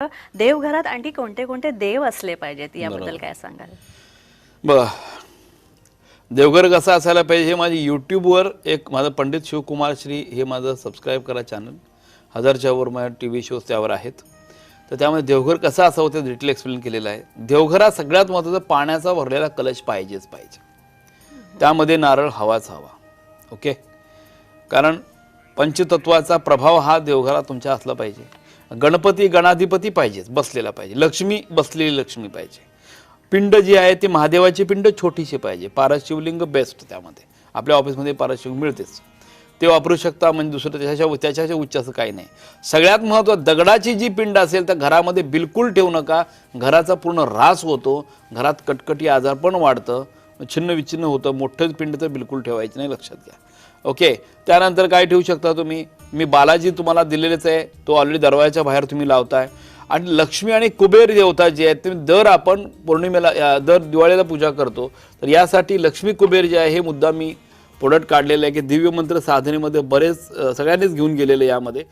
देवघरात आणखी कोणते कोणते देव असले पाहिजेत याबद्दल काय सांगाल? बघा, देवघर कसा असायला पाहिजे हे माझी यूट्यूबवर एक माझं पंडित शिवकुमार श्री हे माझं सबस्क्राईब करा चॅनल. 1000च्या वर माझ्या TV शोज त्यावर आहेत. तर त्यामध्ये देवघर कसा असावं ते डिटेल एक्सप्लेन केलेलं आहे. देवघरात सगळ्यात महत्त्वाचं पाण्याचा भरलेला कलश पाहिजेच पाहिजे. त्यामध्ये नारळ हवाच हवा. ओके, कारण पंचतत्वाचा प्रभाव हा देवघरात तुमच्या असला पाहिजे. गणपती गणाधिपती पाहिजेच, बसलेला पाहिजे. लक्ष्मी बसलेली लक्ष्मी पाहिजे. पिंड जी आहे ती महादेवाची पिंड छोटीशी पाहिजे. पारस शिवलिंग बेस्ट. त्यामध्ये आपल्या ऑफिसमध्ये पारस शिवलिंग मिळतेच, ते वापरू शकता. म्हणजे दुसरं त्याच्याच्या उच्च असं काही नाही. सगळ्यात महत्त्वाचं दगडाची जी पिंड असेल तर घरामध्ये बिलकुल ठेवू नका. घराचा पूर्ण ऱ्हास होतो, घरात कटकटी आजार पण वाढतं, छिन्न विच्छिन्न होतं. मोठं पिंड तर बिलकुल ठेवायची नाही, लक्षात घ्या. ओके, त्यानंतर काय ठेवू शकता तुम्ही? मी बालाजी तुम्हाला दिलेलेच आहे, तो ऑलरेडी दरवाजाच्या बाहेर तुम्ही लावताय. आणि लक्ष्मी आणि कुबेर देवता जे आहेत ते दर आपण पौर्णिमेला दर दिवाळीला पूजा करतो. तर यासाठी लक्ष्मी कुबेर जे आहे हे मुद्दा मी प्रोडक्ट काढलेलं आहे की दिव्य मंत्र साधनेमध्ये बरेच सगळ्यांनीच घेऊन गेलेले यामध्ये.